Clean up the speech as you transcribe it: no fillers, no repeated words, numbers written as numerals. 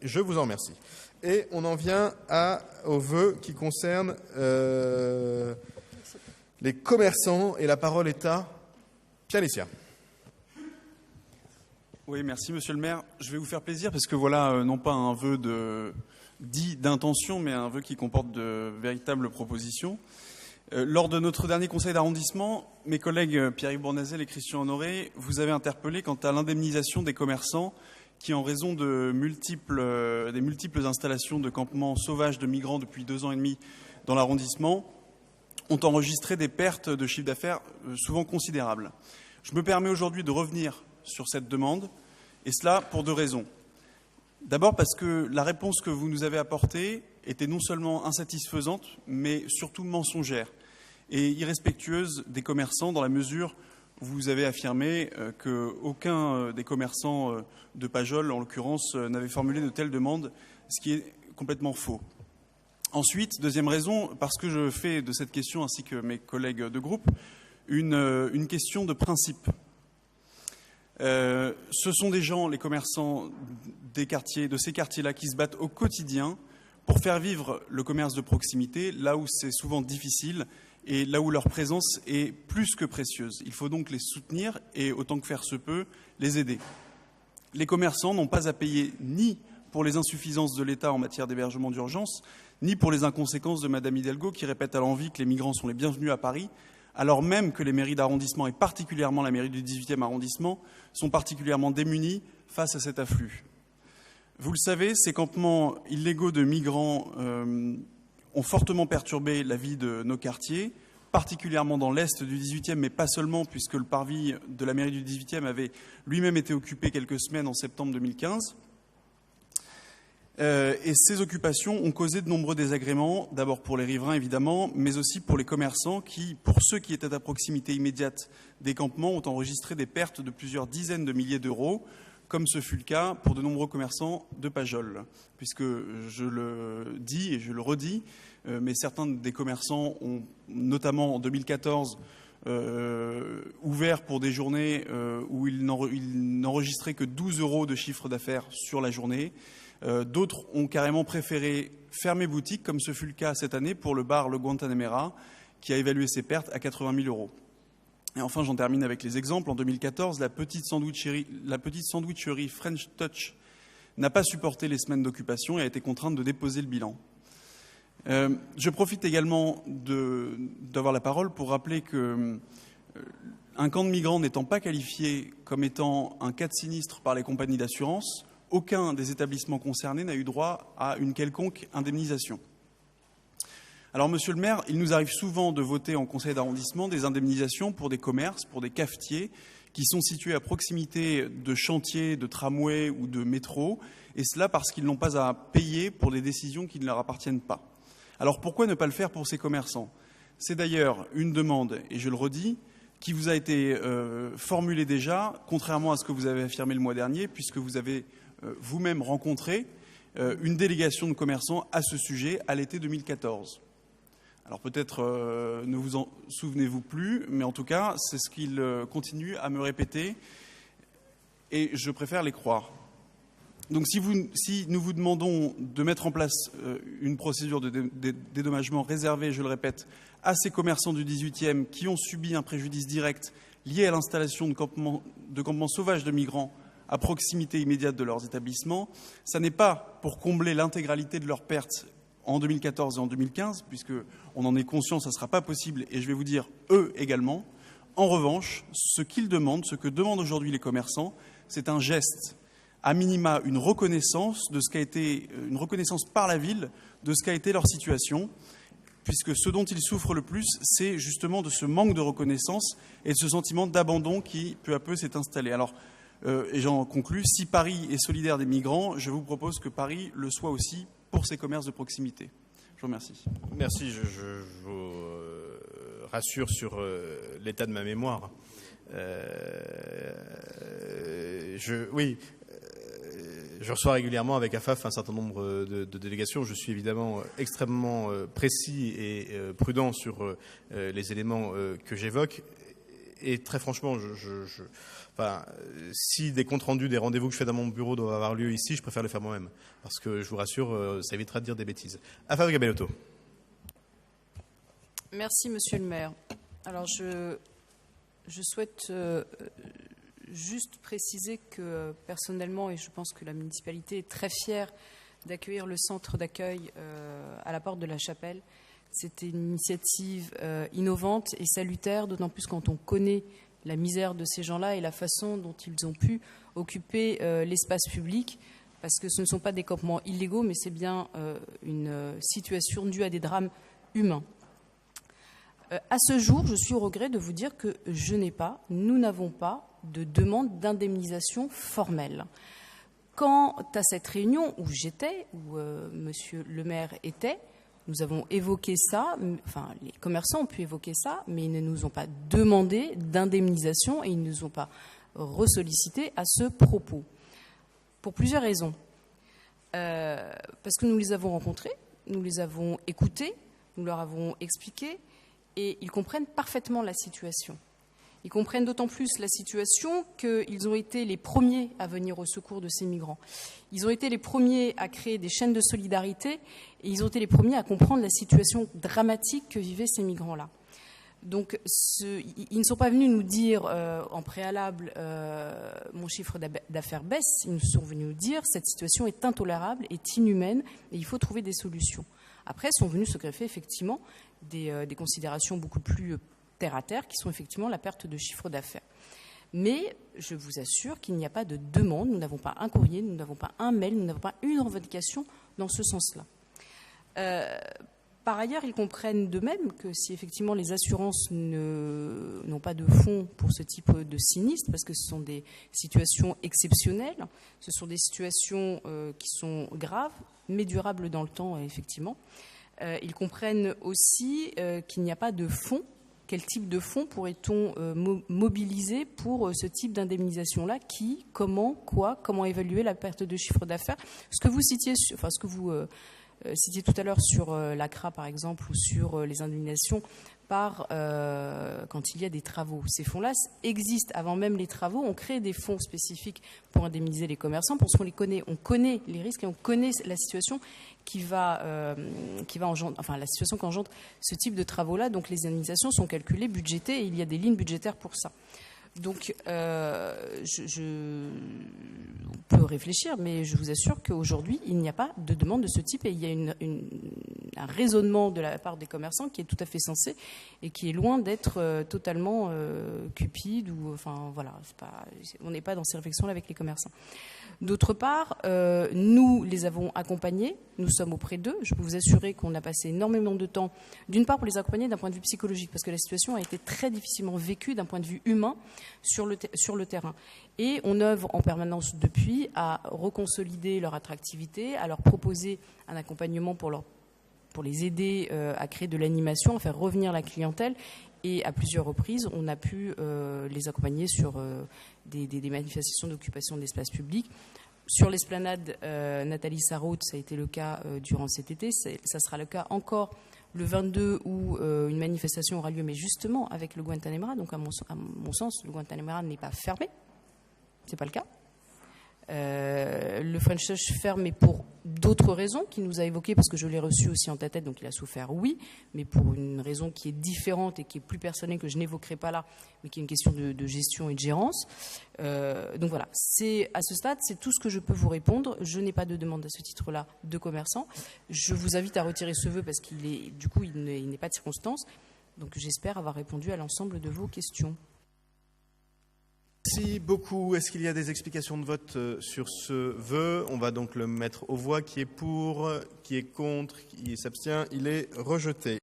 Je vous en remercie. Et on en vient aux vœux qui concernent les commerçants. Et la parole est à Pierre Lessia. Oui, merci Monsieur le maire. Je vais vous faire plaisir parce que voilà, non pas un vœu dit d'intention, mais un vœu qui comporte de véritables propositions. Lors de notre dernier conseil d'arrondissement, mes collègues Pierre-Yves Bournazel et Christian Honoré vous avez interpellé quant à l'indemnisation des commerçants qui, en raison des multiples installations de campements sauvages de migrants depuis 2 ans et demi dans l'arrondissement, ont enregistré des pertes de chiffre d'affaires souvent considérables. Je me permets aujourd'hui de revenir sur cette demande, et cela pour 2 raisons. D'abord parce que la réponse que vous nous avez apportée était non seulement insatisfaisante, mais surtout mensongère et irrespectueuse des commerçants, dans la mesure où vous avez affirmé qu'aucun des commerçants de Pajol, en l'occurrence, n'avait formulé de telles demandes, ce qui est complètement faux. Ensuite, deuxième raison, parce que je fais de cette question, ainsi que mes collègues de groupe, une question de principe. Ce sont des gens, les commerçants de ces quartiers-là, qui se battent au quotidien pour faire vivre le commerce de proximité, là où c'est souvent difficile et là où leur présence est plus que précieuse. Il faut donc les soutenir et, autant que faire se peut, les aider. Les commerçants n'ont pas à payer ni pour les insuffisances de l'État en matière d'hébergement d'urgence, ni pour les inconséquences de Mme Hidalgo, qui répète à l'envi que les migrants sont les bienvenus à Paris, alors même que les mairies d'arrondissement, et particulièrement la mairie du 18e arrondissement, sont particulièrement démunies face à cet afflux. Vous le savez, ces campements illégaux de migrants ont fortement perturbé la vie de nos quartiers, particulièrement dans l'est du 18e, mais pas seulement, puisque le parvis de la mairie du 18e avait lui-même été occupé quelques semaines en septembre 2015. Et ces occupations ont causé de nombreux désagréments, d'abord pour les riverains évidemment, mais aussi pour les commerçants qui, pour ceux qui étaient à proximité immédiate des campements, ont enregistré des pertes de plusieurs dizaines de milliers d'euros, comme ce fut le cas pour de nombreux commerçants de Pajol. Puisque je le dis et je le redis, mais certains des commerçants ont, notamment en 2014, ouvert pour des journées où ils n'enregistraient que 12 euros de chiffre d'affaires sur la journée. D'autres ont carrément préféré fermer boutique, comme ce fut le cas cette année pour le bar Le Guantanamera, qui a évalué ses pertes à 80 000 euros. Et enfin, j'en termine avec les exemples. En 2014, la petite sandwicherie French Touch n'a pas supporté les semaines d'occupation et a été contrainte de déposer le bilan. Je profite également d'avoir la parole pour rappeler que un camp de migrants n'étant pas qualifié comme étant un cas de sinistre par les compagnies d'assurance, aucun des établissements concernés n'a eu droit à une quelconque indemnisation. Alors, monsieur le maire, il nous arrive souvent de voter en conseil d'arrondissement des indemnisations pour des commerces, pour des cafetiers, qui sont situés à proximité de chantiers, de tramways ou de métros, et cela parce qu'ils n'ont pas à payer pour des décisions qui ne leur appartiennent pas. Alors, pourquoi ne pas le faire pour ces commerçants ? C'est d'ailleurs une demande, et je le redis, qui vous a été formulée déjà, contrairement à ce que vous avez affirmé le mois dernier, puisque vous avez vous-même rencontré une délégation de commerçants à ce sujet à l'été 2014. Alors peut-être ne vous en souvenez-vous plus, mais en tout cas, c'est ce qu'ils continuent à me répéter, et je préfère les croire. Donc si nous vous demandons de mettre en place une procédure de dédommagement réservée, je le répète, à ces commerçants du 18e qui ont subi un préjudice direct lié à l'installation de campements sauvages de migrants à proximité immédiate de leurs établissements, ça n'est pas pour combler l'intégralité de leurs pertes en 2014 et en 2015, puisqu'on en est conscient, ça ne sera pas possible, et je vais vous dire, eux également. En revanche, ce qu'ils demandent, ce que demandent aujourd'hui les commerçants, c'est un geste, à minima une reconnaissance une reconnaissance par la ville de ce qu'a été leur situation, puisque ce dont ils souffrent le plus, c'est justement de ce manque de reconnaissance et de ce sentiment d'abandon qui, peu à peu, s'est installé. Alors, et j'en conclus, si Paris est solidaire des migrants, je vous propose que Paris le soit aussi pour ses commerces de proximité. Je vous remercie. Merci, je vous rassure sur l'état de ma mémoire. Je reçois régulièrement avec AFAF un certain nombre de délégations. Je suis évidemment extrêmement précis et prudent sur les éléments que j'évoque. Et très franchement, enfin, si des comptes rendus des rendez-vous que je fais dans mon bureau doivent avoir lieu ici, je préfère le faire moi-même. Parce que je vous rassure, ça évitera de dire des bêtises. Affaire de Gabellotto. Merci, monsieur le maire. Alors, je souhaite juste préciser que personnellement, et je pense que la municipalité est très fière d'accueillir le centre d'accueil à la porte de la Chapelle. C'était une initiative innovante et salutaire, d'autant plus quand on connaît la misère de ces gens-là et la façon dont ils ont pu occuper l'espace public, parce que ce ne sont pas des campements illégaux, mais c'est bien une situation due à des drames humains. À ce jour, je suis au regret de vous dire que nous n'avons pas de demande d'indemnisation formelle. Quant à cette réunion où j'étais, où monsieur le maire était, nous avons évoqué ça, enfin les commerçants ont pu évoquer ça, mais ils ne nous ont pas demandé d'indemnisation et ils ne nous ont pas ressollicité à ce propos. Pour plusieurs raisons. Parce que nous les avons rencontrés, nous les avons écoutés, nous leur avons expliqué et ils comprennent parfaitement la situation. Ils comprennent d'autant plus la situation qu'ils ont été les premiers à venir au secours de ces migrants. Ils ont été les premiers à créer des chaînes de solidarité et ils ont été les premiers à comprendre la situation dramatique que vivaient ces migrants-là. Donc, ils ne sont pas venus nous dire en préalable mon chiffre d'affaires baisse. Ils nous sont venus nous dire cette situation est intolérable, est inhumaine et il faut trouver des solutions. Après, sont venus se greffer effectivement des considérations beaucoup plus terre à terre, qui sont effectivement la perte de chiffre d'affaires. Mais je vous assure qu'il n'y a pas de demande, nous n'avons pas un courrier, nous n'avons pas un mail, nous n'avons pas une revendication dans ce sens-là. Par ailleurs, ils comprennent d'eux-mêmes que si effectivement les assurances n'ont pas de fonds pour ce type de sinistre, parce que ce sont des situations exceptionnelles, ce sont des situations qui sont graves, mais durables dans le temps, effectivement. Ils comprennent aussi qu'il n'y a pas de fonds. Quel type de fonds pourrait-on mobiliser pour ce type d'indemnisation-là? Qui, comment, quoi, comment évaluer la perte de chiffre d'affaires? Ce que vous citiez, citiez tout à l'heure sur l'ACRA, par exemple, ou sur les indemnisations quand il y a des travaux. Ces fonds-là existent avant même les travaux. On crée des fonds spécifiques pour indemniser les commerçants parce qu'on les connaît. On connaît les risques et on connaît la situation qui va engendrer, enfin la situation qu'engendre ce type de travaux-là. Donc les indemnisations sont calculées, budgétées et il y a des lignes budgétaires pour ça. Donc, on peut réfléchir, mais je vous assure qu'aujourd'hui, il n'y a pas de demande de ce type et il y a un raisonnement de la part des commerçants qui est tout à fait sensé et qui est loin d'être totalement cupide ou, enfin, voilà, on n'est pas dans ces réflexions-là avec les commerçants. D'autre part, nous les avons accompagnés, nous sommes auprès d'eux. Je peux vous assurer qu'on a passé énormément de temps, d'une part pour les accompagner d'un point de vue psychologique, parce que la situation a été très difficilement vécue d'un point de vue humain sur le terrain. Et on œuvre en permanence depuis à reconsolider leur attractivité, à leur proposer un accompagnement pour les aider à créer de l'animation, à faire revenir la clientèle. Et à plusieurs reprises, on a pu les accompagner sur des manifestations d'occupation de l'espace public. Sur l'esplanade Nathalie Sarraute, ça a été le cas durant cet été. Ça sera le cas encore le 22 où une manifestation aura lieu, mais justement avec le Guantanamera. Donc à mon sens, le Guantanamera n'est pas fermé. C'est pas le cas. Le French Touch ferme, mais pour d'autres raisons qu'il nous a évoquées, parce que je l'ai reçu aussi en tête, donc il a souffert, oui, mais pour une raison qui est différente et qui est plus personnelle, que je n'évoquerai pas là, mais qui est une question de gestion et de gérance. Donc voilà, à ce stade, c'est tout ce que je peux vous répondre. Je n'ai pas de demande à ce titre-là de commerçants. Je vous invite à retirer ce vœu parce qu'il n'est pas de circonstance. Donc j'espère avoir répondu à l'ensemble de vos questions. Merci beaucoup. Est-ce qu'il y a des explications de vote sur ce vœu? On va donc le mettre aux voix. Qui est pour? Qui est contre? Qui s'abstient? Il est rejeté.